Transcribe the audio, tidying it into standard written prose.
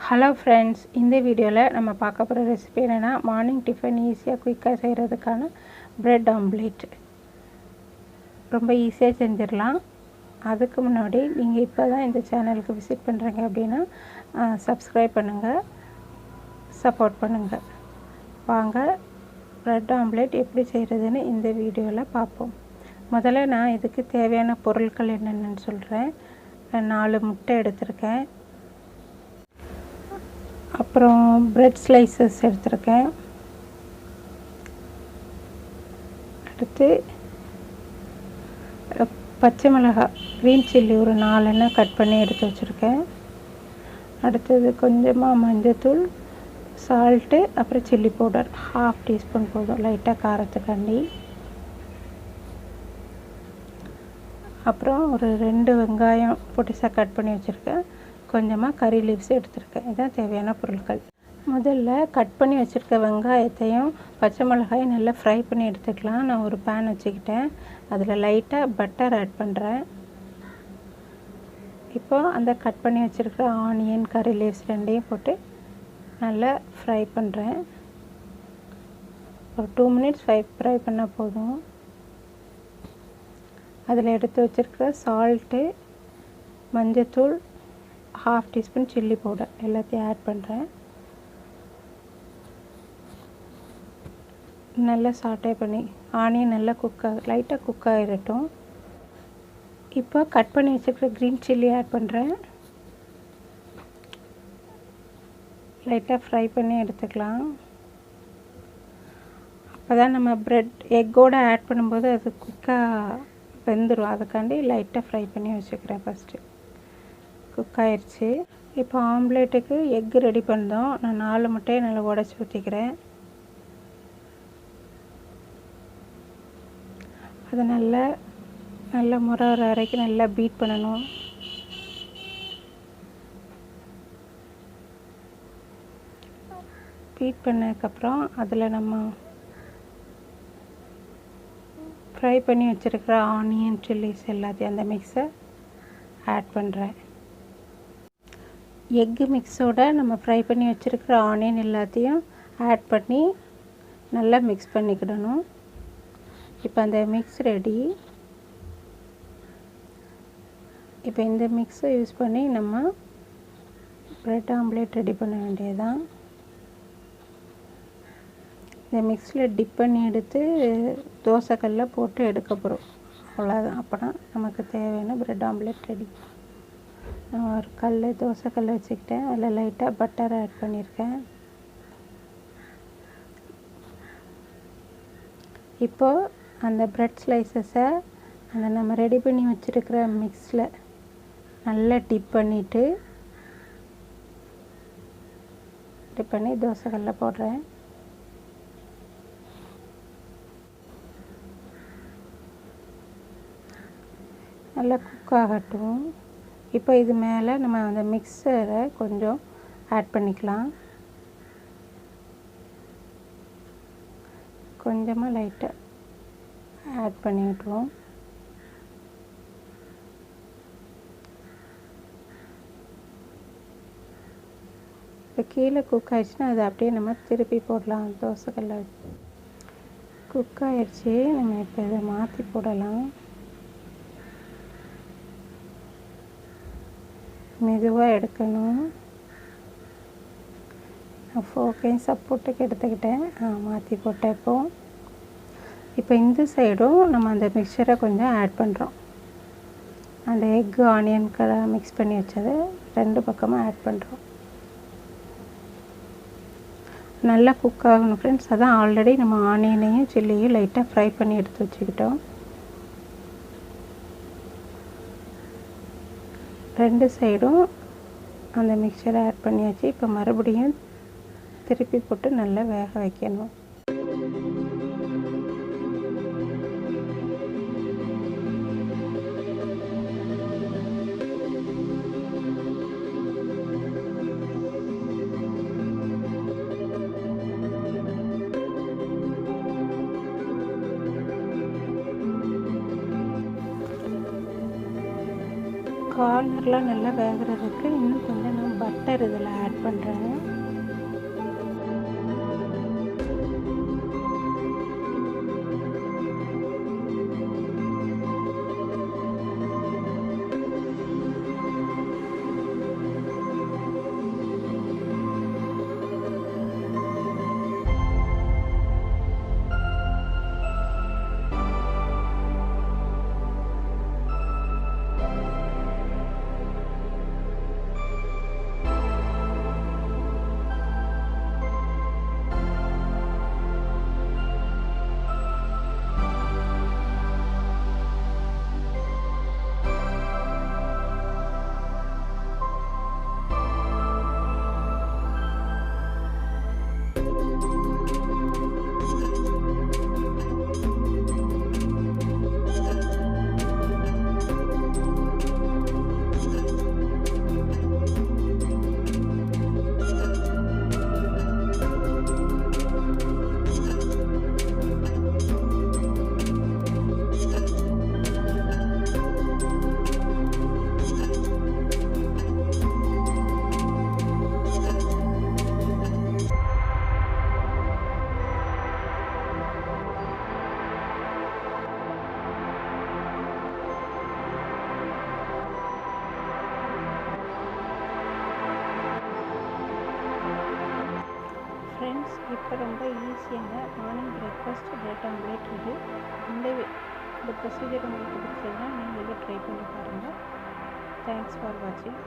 Hello friends, இந்த வீடியோவில் நம்ம பார்க்க போகிற ரெசிபி என்னென்னா மார்னிங் டிஃபன் ஈஸியாக குயிக்காக செய்கிறதுக்கான ப்ரெட் ஆம்லேட். ரொம்ப ஈஸியாக செஞ்சிடலாம். அதுக்கு முன்னாடி நீங்கள் இப்போ தான் இந்த சேனலுக்கு விசிட் பண்ணுறீங்க அப்படின்னா சப்ஸ்கிரைப் பண்ணுங்கள், சப்போர்ட் பண்ணுங்கள். வாங்க ப்ரெட் ஆம்லேட் எப்படி செய்கிறதுன்னு இந்த வீடியோவில் பார்ப்போம். முதல்ல நான் இதுக்கு தேவையான பொருட்கள் என்னென்னு சொல்கிறேன். 4 முட்டை எடுத்திருக்கேன். அப்புறம் பிரெட் ஸ்லைசஸ் எடுத்திருக்கேன். அடுத்து பச்சை மிளகாய் க்ரீன் சில்லி ஒரு 4 கட் பண்ணி எடுத்து வச்சுருக்கேன். அடுத்தது கொஞ்சமாக மஞ்சத்தூள், சால்ட்டு, அப்புறம் சில்லி பவுடர் 1/2 டீஸ்பூன் போதும், லைட்டாக காரத்துக்காண்டி. அப்புறம் ஒரு 2 வெங்காயம் பொடிசாக கட் பண்ணி வச்சுருக்கேன். கொஞ்சமாக கறி லீவ்ஸ் எடுத்துருக்கேன். இதுதான் தேவையான பொருட்கள். முதல்ல கட் பண்ணி வச்சுருக்க வெங்காயத்தையும் பச்சை மிளகாயும் நல்லா ஃப்ரை பண்ணி எடுத்துக்கலாம். நான் ஒரு பேன் வச்சுக்கிட்டேன். அதில் லைட்டாக பட்டர் ஆட் பண்ணுறேன். இப்போது அந்த கட் பண்ணி வச்சுருக்கிற ஆனியன், கறி லீவ்ஸ் ரெண்டையும் போட்டு நல்லா ஃப்ரை பண்ணுறேன். ஒரு 2 மினிட்ஸ் ஃப்ரை பண்ணால் போதும். அதில் எடுத்து வச்சுருக்கிற சால்ட்டு, மஞ்சத்தூள், 1/2 டீஸ்பூன் சில்லி பவுடர் எல்லாத்தையும் ஆட் பண்ணுறேன். நல்லா சாட்டே பண்ணி ஆனியன் நல்லா லைட்டாக குக் ஆகிடட்டும். இப்போ கட் பண்ணி வச்சுருக்கிற க்ரீன் சில்லி ஆட் பண்ணுறேன். லைட்டாக ஃப்ரை பண்ணி எடுத்துக்கலாம். அப்போ தான் நம்ம எக்கோடு ஆட் பண்ணும்போது அது குக்காக வெந்துடும். அதுக்காண்டி லைட்டாக ஃப்ரை பண்ணி வச்சுக்கிறேன். ஃபஸ்ட்டு குக் ஆயிடுச்சு. இப்போ ஆம்லேட்டுக்கு எக்கு ரெடி பண்ணோம். நான் 4 முட்டையை நல்லா உடச்சி ஊற்றிக்கிறேன். அதை நல்லா முறை வர வரைக்கும் நல்லா பீட் பண்ணணும். பீட் பண்ணதுக்கப்புறம் அதில் நம்ம ஃப்ரை பண்ணி வச்சுருக்கிற ஆனியன், சில்லிஸ் எல்லாத்தையும் அந்த மிக்ஸை ஆட் பண்ணுறேன். எக்கு மிக்ஸோட நம்ம ஃப்ரை பண்ணி வச்சுருக்கிற ஆனியன் எல்லாத்தையும் ஆட் பண்ணி நல்லா மிக்ஸ் பண்ணிக்கிடணும். இப்போ அந்த மிக்ஸ் ரெடி. இப்போ இந்த மிக்ஸை யூஸ் பண்ணி நம்ம ப்ரெட் ஆம்லேட் ரெடி பண்ண வேண்டியதுதான். இந்த மிக்ஸில் டிப் பண்ணி எடுத்து தோசைக்கல்லில் போட்டு எடுக்க போகிறோம். அவ்வளோதான். அப்போனா நமக்கு தேவையான ப்ரெட் ஆம்லேட் ரெடி. நான் ஒரு தோசைக்கல் வச்சுக்கிட்டேன். அதில் லைட்டாக பட்டர் ஆட் பண்ணியிருக்கேன். இப்போது அந்த ப்ரெட் ஸ்லைசஸை அந்த நம்ம ரெடி பண்ணி வச்சுருக்கிற மிக்ஸில் நல்லா டிப் பண்ணி தோசைக்கல்லில் போடுறேன். நல்லா குக் ஆகட்டும். இப்போ இது மேலே நம்ம அந்த மிக்சரை கொஞ்சம் ஆட் பண்ணிக்கலாம். கொஞ்சமாக லைட்டாக ஆட் பண்ணி விட்டுருவோம். இப்போ கீழே குக் ஆகிடுச்சுன்னா அதை அப்படியே நம்ம திருப்பி போடலாம். தோசைக்கல்ல குக் ஆகிடுச்சு. நம்ம இப்போ இதை மாற்றி போடலாம். மெதுவாக எடுக்கணும். நான் ஃபோக்கையும் சப்போர்ட்டுக்கு எடுத்துக்கிட்டேன். மாற்றி போட்டேன். இப்போ இந்த சைடும் நம்ம அந்த மிக்சரை கொஞ்சம் ஆட் பண்ணுறோம். அந்த எக்கு ஆனியன் மிக்ஸ் பண்ணி வச்சதை 2 பக்கமாக ஆட் பண்ணுறோம். நல்லா குக் ஆகணும் ஃப்ரெண்ட்ஸ். அதான் ஆல்ரெடி நம்ம ஆனியனையும் சில்லியும் லைட்டாக ஃப்ரை பண்ணி எடுத்து வச்சுக்கிட்டோம். 2 சைடும் அந்த மிக்சரை ஆட் பண்ணியாச்சு. இப்போ மறுபடியும் திருப்பி போட்டு நல்லா வேக வைக்கணும். கார்னர்லாம் நல்லா வேகிறதுக்கு இன்னும் கொஞ்சம் நான் பட்டர் இதில் ஆட் பண்ணுறேன். ஃப்ரெண்ட்ஸ், இப்போ ரொம்ப ஈஸியான மார்னிங் பிரேக்ஃபாஸ்ட் பிரெட் ஆம்லேட் இது. இந்த ப்ரொசீஜர் உங்களுக்கு பிடிச்சதுன்னா நீங்கள் இதை ட்ரை பண்ணி பாருங்கள். தேங்க்ஸ் ஃபார் வாட்சிங்.